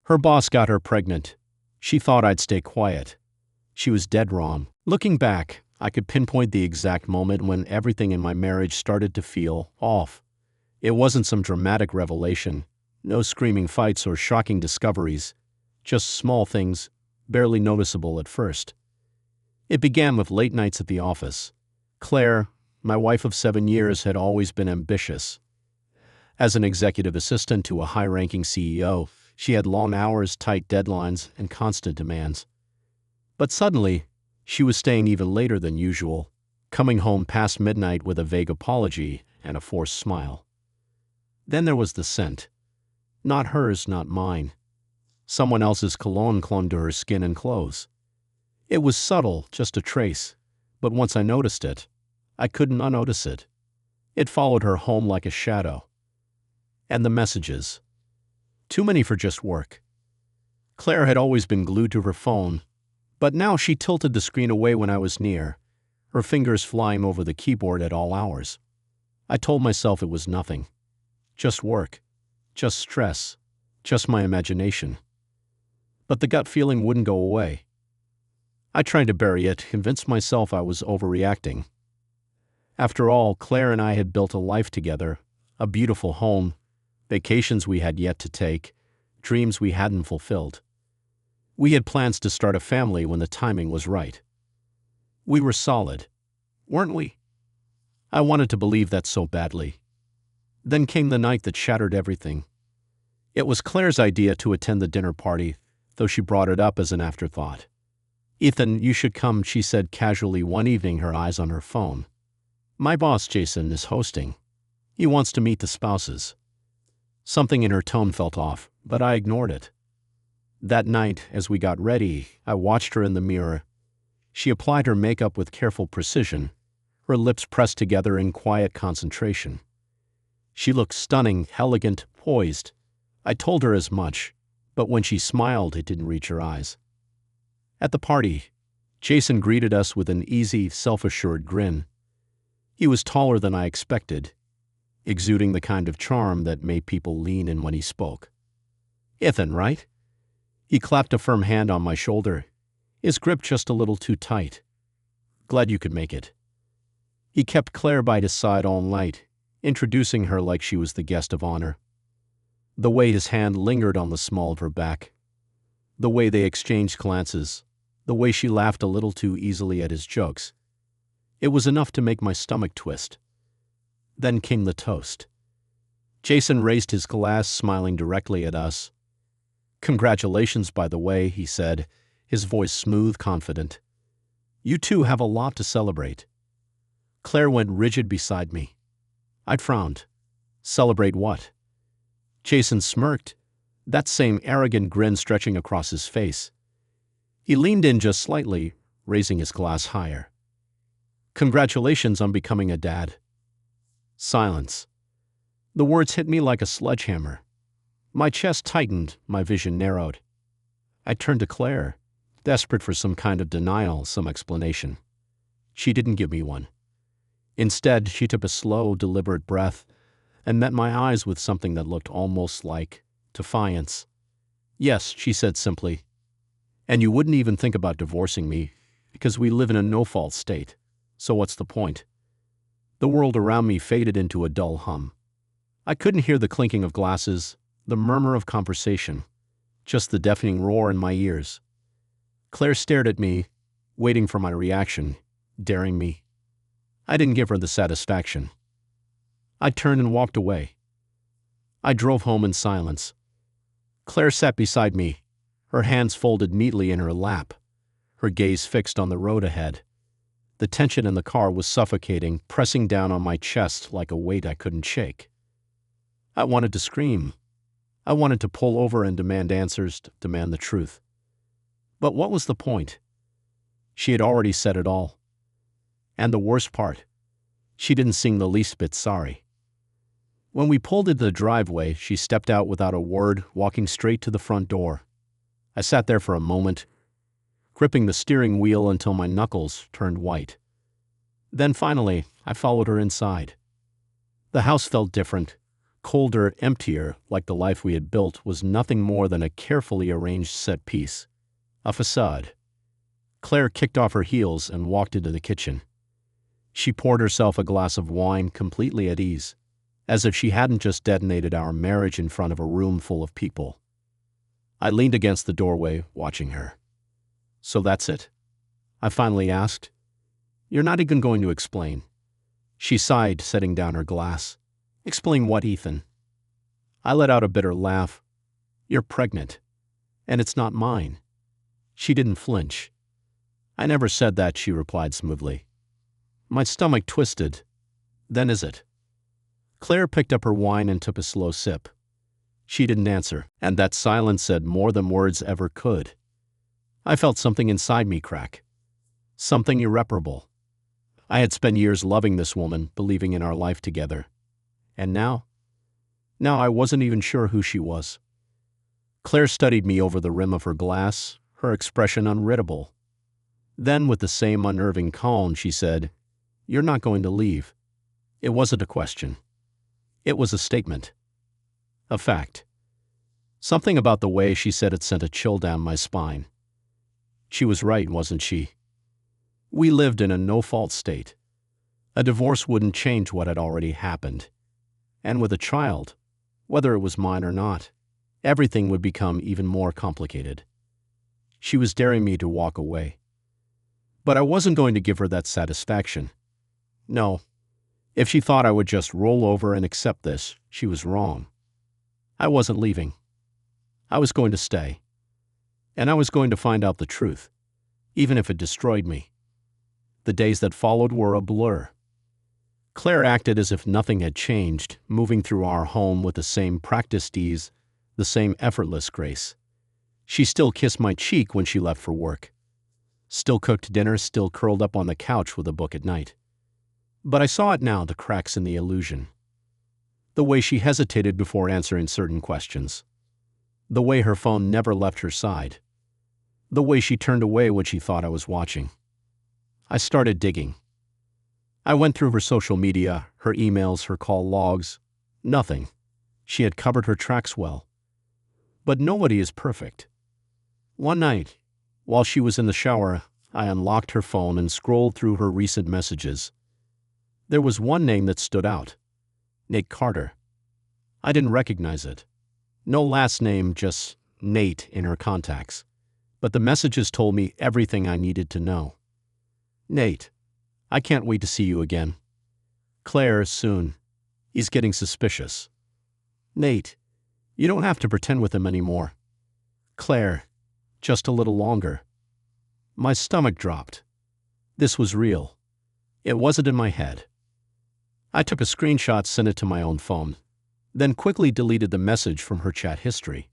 Her boss got her pregnant. She thought I'd stay quiet. She was dead wrong. Looking back, I could pinpoint the exact moment when everything in my marriage started to feel off. It wasn't some dramatic revelation, no screaming fights or shocking discoveries, just small things, barely noticeable at first. It began with late nights at the office. Claire, my wife of 7 years, had always been ambitious. As an executive assistant to a high-ranking CEO, she had long hours, tight deadlines, and constant demands. But suddenly, she was staying even later than usual, coming home past midnight with a vague apology and a forced smile. Then there was the scent. Not hers, not mine. Someone else's cologne clung to her skin and clothes. It was subtle, just a trace, but once I noticed it, I couldn't unnotice it. It followed her home like a shadow. And the messages. Too many for just work. Claire had always been glued to her phone, but now she tilted the screen away when I was near, her fingers flying over the keyboard at all hours. I told myself it was nothing. Just work. Just stress. Just my imagination. But the gut feeling wouldn't go away. I tried to bury it, convinced myself I was overreacting. After all, Claire and I had built a life together, a beautiful home, vacations we had yet to take, dreams we hadn't fulfilled. We had plans to start a family when the timing was right. We were solid, weren't we? I wanted to believe that so badly. Then came the night that shattered everything. It was Claire's idea to attend the dinner party, though she brought it up as an afterthought. "Ethan, you should come," she said casually one evening, her eyes on her phone. "My boss, Jason, is hosting. He wants to meet the spouses." Something in her tone felt off, but I ignored it. That night, as we got ready, I watched her in the mirror. She applied her makeup with careful precision, her lips pressed together in quiet concentration. She looked stunning, elegant, poised. I told her as much, but when she smiled, it didn't reach her eyes. At the party, Jason greeted us with an easy, self-assured grin. He was taller than I expected, exuding the kind of charm that made people lean in when he spoke. "Ethan, right?" He clapped a firm hand on my shoulder, his grip just a little too tight. "Glad you could make it." He kept Claire by his side all night, introducing her like she was the guest of honor. The way his hand lingered on the small of her back, the way they exchanged glances, the way she laughed a little too easily at his jokes. It was enough to make my stomach twist. Then came the toast. Jason raised his glass, smiling directly at us. "Congratulations, by the way," he said, his voice smooth, confident. "You two have a lot to celebrate." Claire went rigid beside me. I frowned. Celebrate what? Jason smirked, that same arrogant grin stretching across his face. He leaned in just slightly, raising his glass higher. "Congratulations on becoming a dad." Silence. The words hit me like a sledgehammer. My chest tightened, my vision narrowed. I turned to Claire, desperate for some kind of denial, some explanation. She didn't give me one. Instead, she took a slow, deliberate breath and met my eyes with something that looked almost like defiance. "Yes," she said simply. "And you wouldn't even think about divorcing me, because we live in a no-fault state. So what's the point?" The world around me faded into a dull hum. I couldn't hear the clinking of glasses, the murmur of conversation, just the deafening roar in my ears. Claire stared at me, waiting for my reaction, daring me. I didn't give her the satisfaction. I turned and walked away. I drove home in silence. Claire sat beside me, her hands folded neatly in her lap, her gaze fixed on the road ahead. The tension in the car was suffocating, pressing down on my chest like a weight I couldn't shake. I wanted to scream. I wanted to pull over and demand answers, demand the truth. But what was the point? She had already said it all. And the worst part, she didn't seem the least bit sorry. When we pulled into the driveway, she stepped out without a word, walking straight to the front door. I sat there for a moment, gripping the steering wheel until my knuckles turned white. Then finally, I followed her inside. The house felt different, colder, emptier, like the life we had built was nothing more than a carefully arranged set piece, a facade. Claire kicked off her heels and walked into the kitchen. She poured herself a glass of wine completely at ease, as if she hadn't just detonated our marriage in front of a room full of people. I leaned against the doorway, watching her. "So that's it?" I finally asked. "You're not even going to explain?" She sighed, setting down her glass. "Explain what, Ethan?" I let out a bitter laugh. "You're pregnant. And it's not mine." She didn't flinch. "I never said that," she replied smoothly. My stomach twisted. "Then is it?" Claire picked up her wine and took a slow sip. She didn't answer, and that silence said more than words ever could. I felt something inside me crack. Something irreparable. I had spent years loving this woman, believing in our life together. And now I wasn't even sure who she was. Claire studied me over the rim of her glass, her expression unreadable. Then, with the same unnerving calm, she said, "You're not going to leave." It wasn't a question. It was a statement. A fact. Something about the way she said it sent a chill down my spine. She was right, wasn't she? We lived in a no-fault state. A divorce wouldn't change what had already happened. And with a child, whether it was mine or not, everything would become even more complicated. She was daring me to walk away. But I wasn't going to give her that satisfaction. No. If she thought I would just roll over and accept this, she was wrong. I wasn't leaving. I was going to stay. And I was going to find out the truth, even if it destroyed me. The days that followed were a blur. Claire acted as if nothing had changed, moving through our home with the same practiced ease, the same effortless grace. She still kissed my cheek when she left for work. Still cooked dinner, still curled up on the couch with a book at night. But I saw it now, the cracks in the illusion. The way she hesitated before answering certain questions. The way her phone never left her side. The way she turned away when she thought I was watching. I started digging. I went through her social media, her emails, her call logs. Nothing. She had covered her tracks well. But nobody is perfect. One night, while she was in the shower, I unlocked her phone and scrolled through her recent messages. There was one name that stood out. Nate Carter. I didn't recognize it. No last name, just Nate in her contacts. But the messages told me everything I needed to know. "Nate, I can't wait to see you again. Claire, soon. He's getting suspicious. Nate, you don't have to pretend with him anymore. Claire, just a little longer." My stomach dropped. This was real. It wasn't in my head. I took a screenshot, sent it to my own phone, then quickly deleted the message from her chat history.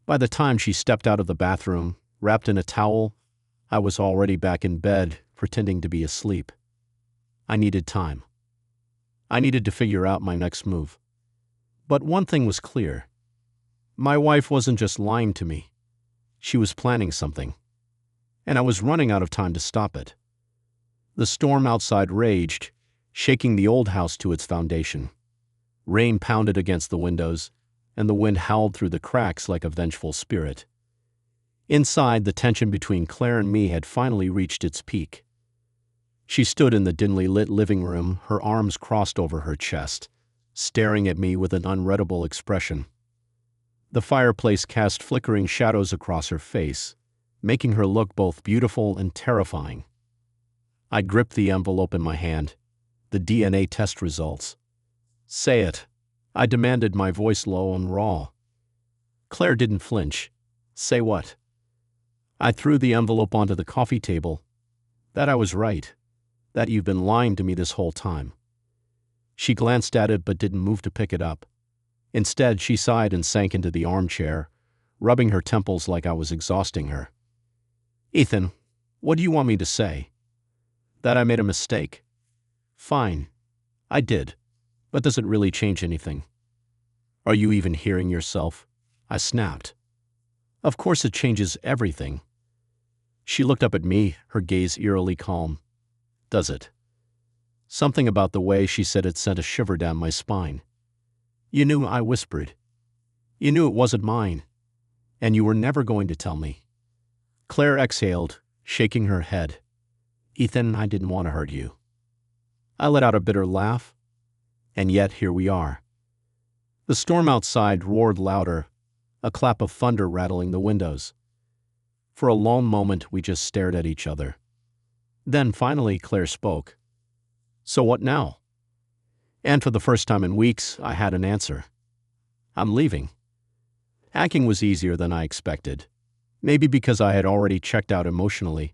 By the time she stepped out of the bathroom, wrapped in a towel, I was already back in bed, pretending to be asleep. I needed time. I needed to figure out my next move. But one thing was clear. My wife wasn't just lying to me. She was planning something. And I was running out of time to stop it. The storm outside raged, shaking the old house to its foundation. Rain pounded against the windows, and the wind howled through the cracks like a vengeful spirit. Inside, the tension between Claire and me had finally reached its peak. She stood in the dimly lit living room, her arms crossed over her chest, staring at me with an unreadable expression. The fireplace cast flickering shadows across her face, making her look both beautiful and terrifying. I gripped the envelope in my hand, the DNA test results. "Say it," I demanded, my voice low and raw. Claire didn't flinch. "Say what?" I threw the envelope onto the coffee table. "That I was right. That you've been lying to me this whole time." She glanced at it but didn't move to pick it up. Instead, she sighed and sank into the armchair, rubbing her temples like I was exhausting her. "Ethan, what do you want me to say?" "That I made a mistake." "Fine. I did. But does it really change anything?" "Are you even hearing yourself?" I snapped. "Of course it changes everything." She looked up at me, her gaze eerily calm. "Does it?" Something about the way she said it sent a shiver down my spine. You knew, I whispered. You knew it wasn't mine, and you were never going to tell me. Claire exhaled, shaking her head. Ethan, I didn't want to hurt you. I let out a bitter laugh, and yet here we are. The storm outside roared louder, a clap of thunder rattling the windows. For a long moment, we just stared at each other. Then finally, Claire spoke. So what now? And for the first time in weeks, I had an answer. I'm leaving. Hacking was easier than I expected. Maybe because I had already checked out emotionally.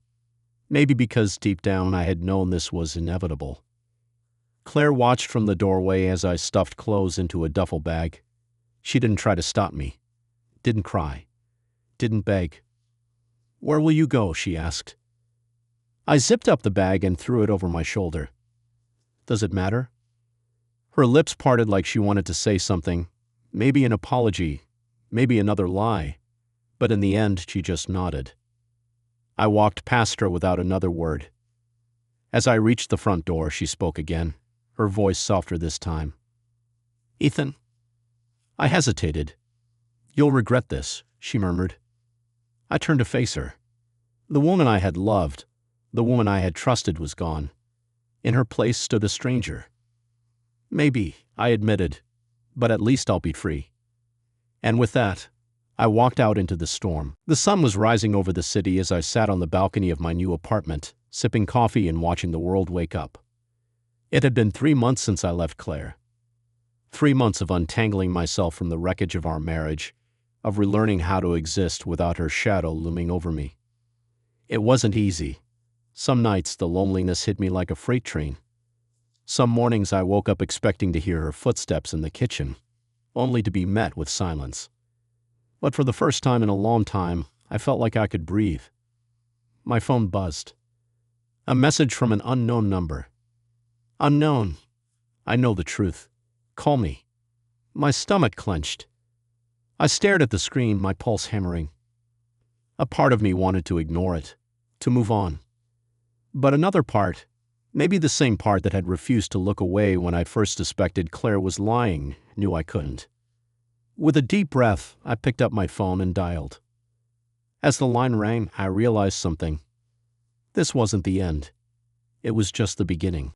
Maybe because deep down I had known this was inevitable. Claire watched from the doorway as I stuffed clothes into a duffel bag. She didn't try to stop me. Didn't cry. Didn't beg. Where will you go? She asked. I zipped up the bag and threw it over my shoulder. Does it matter? Her lips parted like she wanted to say something, maybe an apology, maybe another lie, but in the end she just nodded. I walked past her without another word. As I reached the front door, she spoke again, her voice softer this time. Ethan? I hesitated. You'll regret this, she murmured. I turned to face her. The woman I had loved, the woman I had trusted was gone. In her place stood a stranger. Maybe, I admitted, but at least I'll be free. And with that, I walked out into the storm. The sun was rising over the city as I sat on the balcony of my new apartment, sipping coffee and watching the world wake up. It had been 3 months since I left Claire. 3 months of untangling myself from the wreckage of our marriage, of relearning how to exist without her shadow looming over me. It wasn't easy. Some nights the loneliness hit me like a freight train. Some mornings I woke up expecting to hear her footsteps in the kitchen, only to be met with silence. But for the first time in a long time, I felt like I could breathe. My phone buzzed. A message from an unknown number. Unknown. I know the truth. Call me. My stomach clenched. I stared at the screen, my pulse hammering. A part of me wanted to ignore it, to move on. But another part, maybe the same part that had refused to look away when I first suspected Claire was lying, knew I couldn't. With a deep breath, I picked up my phone and dialed. As the line rang, I realized something. This wasn't the end. It was just the beginning.